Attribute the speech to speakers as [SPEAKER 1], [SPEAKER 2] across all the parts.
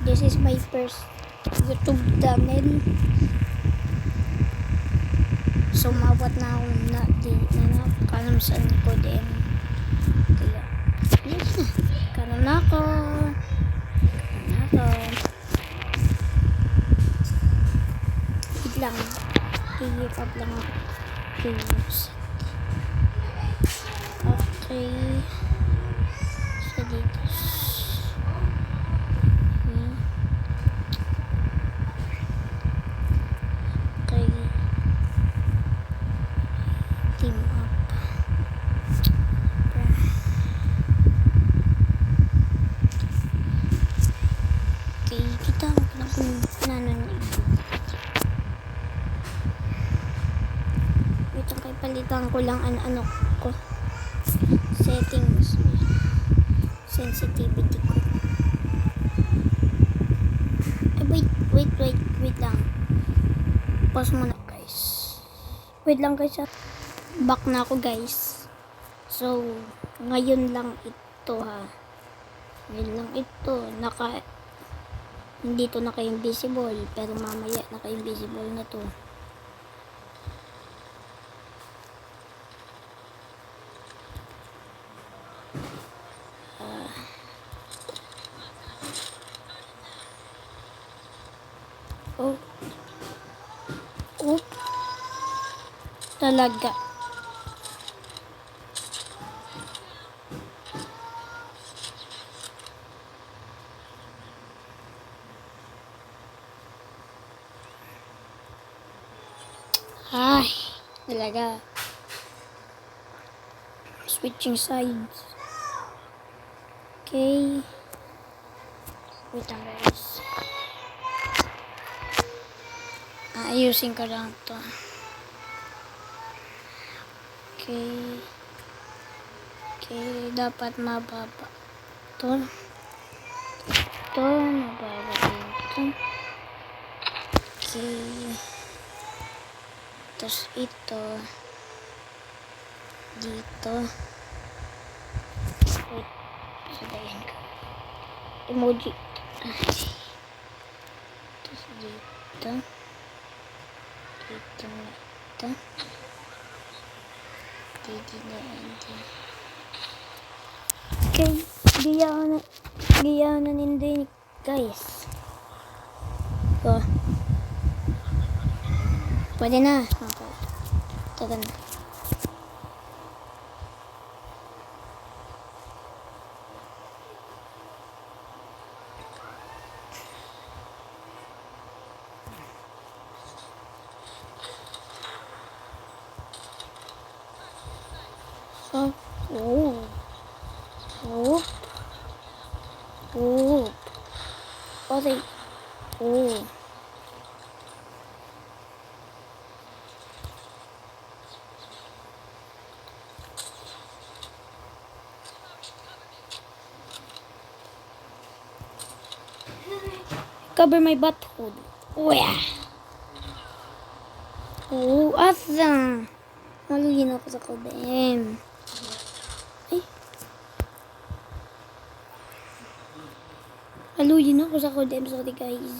[SPEAKER 1] This is my first YouTube channel. Sumawat na ako na di na kanam sa ko din. Kaya, yes na. Kanam na ako. Wait lang. Hihikap lang ako. Okay. So, dito. Okay. Team up. Okay, kita ko lang kung nanon ito. Wait lang, kay palitan ko lang ano ko. Settings. Sensitivity ko. Wait lang. Pause muna guys. Wait lang guys. Back na ako guys. So, ngayon lang ito ha. Ngayon lang ito. Hindi to naka-invisible. Pero mamaya naka-invisible na to. Oh. Talaga. Ay, talaga. Switching sides. Okay. Wait lang guys. Ayusin ko lang to. Okay. Okay, dapat mababa. Ito. Ito, mababa dito. Okay. Tapos ito. Dito. Wait. Sabayin ko. Emoji. Tapos dito. Dito na ito. Dito na ito. Okay. Giyaw na hindi guys. So. Pwede na. Okay. Tagal na. Okay. Cover my butthole. Yeah. Asa. Malugin ako sa kodem. Ay. Malugin ako sa kodem. Sorry guys.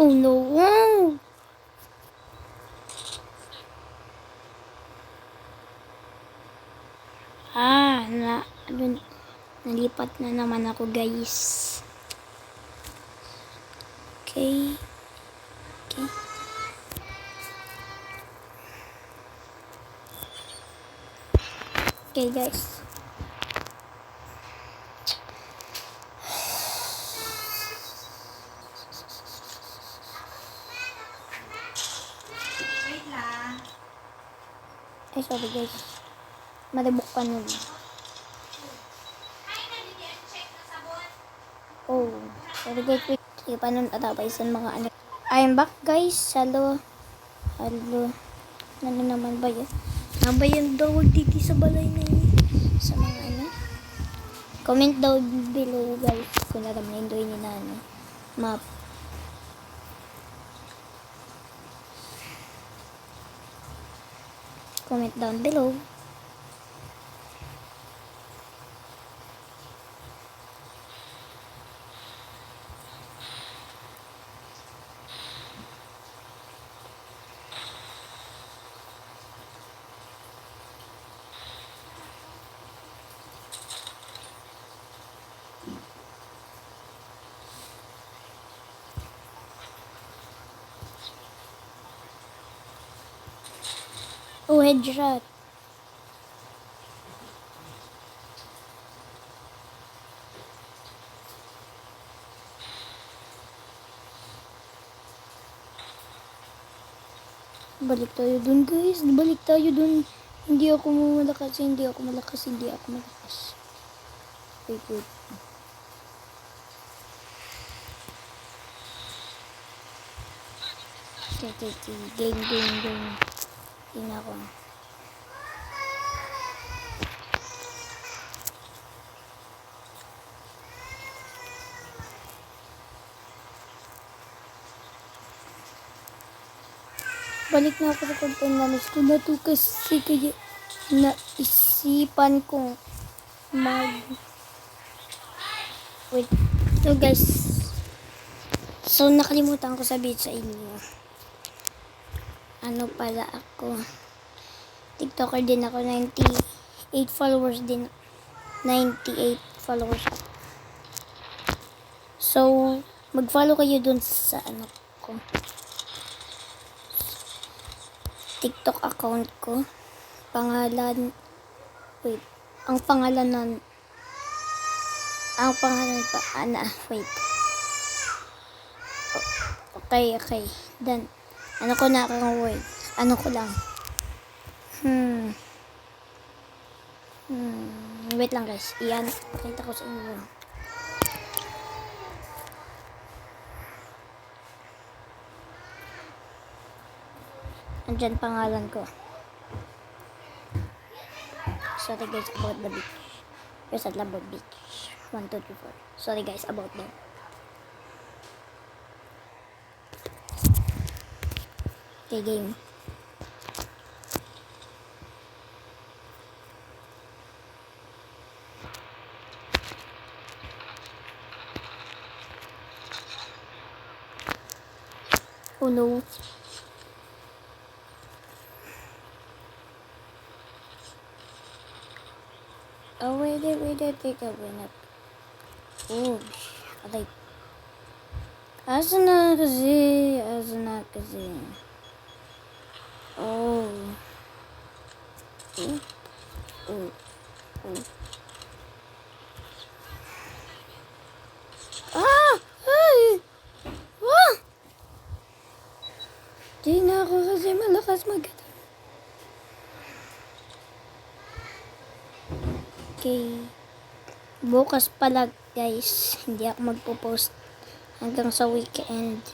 [SPEAKER 1] Oh no. Nalipat na naman ako guys. Okay. Okay guys.
[SPEAKER 2] Wait lang.
[SPEAKER 1] Ay sorry guys. Maribok ka nun.
[SPEAKER 2] Ay,
[SPEAKER 1] Oh, sorry guys, wait. Sige, paano natapaisan mga ano. I'm back guys. Hello. Hello. Ano naman ba yun? Ano ba yung dawag dito sa balay na yun? Sa mga ano? Comment daw below guys kung alam na enjoy niyo na ano. Map. Comment down below. Oh, headshot. Balik tayo dun guys. Balik tayo dun. Hindi ako malakas. Hindi ako malakas. Hindi ako malakas. Wait, wait. Okay. Game. Tingnan ako. Balik na ako sa content namin ko na to kasi kaya naisipan kong wait. So guys. So nakalimutan ko sabihin sa inyo. Ano pala ako? TikToker din ako. 98 followers din. 98 followers ako. So, mag-follow kayo dun sa ano ko. TikTok account ko. Pangalan. Wait. Ang pangalan pa. Wait. Okay. Done. Ano ko na akong word? Ano ko lang? Wait lang guys. Iyan. Pakita ko sa inyo. Andyan pangalan ko. Sorry guys about the beach. Yes, at Labo Beach. 1, 2, 3, 4. Sorry guys about that. Okay, game. Oh no. Oh wait, take a win up. Oh, aray. Asa na kasi. Oh. Ay! Ah! Di na ako kasi malakas Okay. Bukas pala guys, hindi ako magpo-post hanggang sa weekend.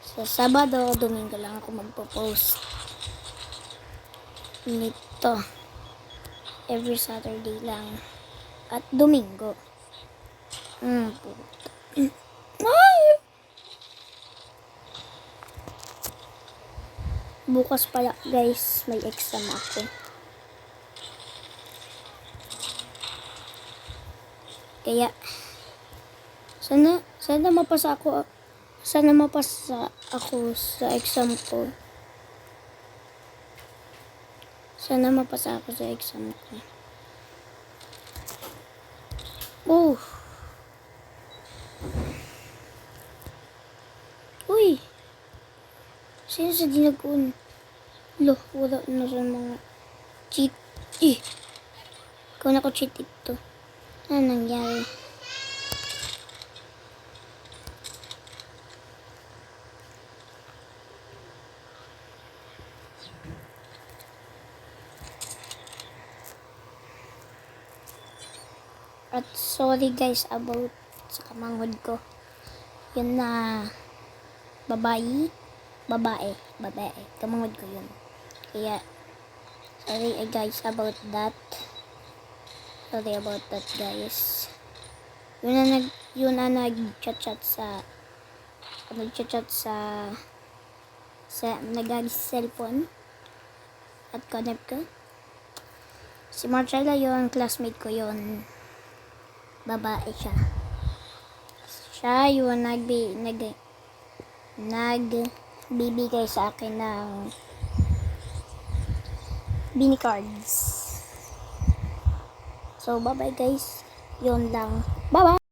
[SPEAKER 1] Sa Sabado, Domingo lang ako magpo-post. Nito. Every Saturday lang. At Domingo. Ay! Bukas pala guys, may exam ako. Kaya sana mapasa ako sa exam ko. Sana mapasa ako sa exam ko. Oh. Uy. Sino sa dinagun? Lo, wala na sa mga cheat. Ikaw na ko cheat ito. Ano nangyari? At sorry guys about sa kamanghod ko. Yun na babae. Kamanghod ko yun. Kaya, sorry guys about that. Sorry about that guys. Yun na nag-chat sa nag-cellphone at connect ko. Si Marcella yun, classmate ko yun. Babae siya. Siya yun nagbibigay sa akin ng Bini cards. So, bye-bye guys. Yun lang. Bye-bye!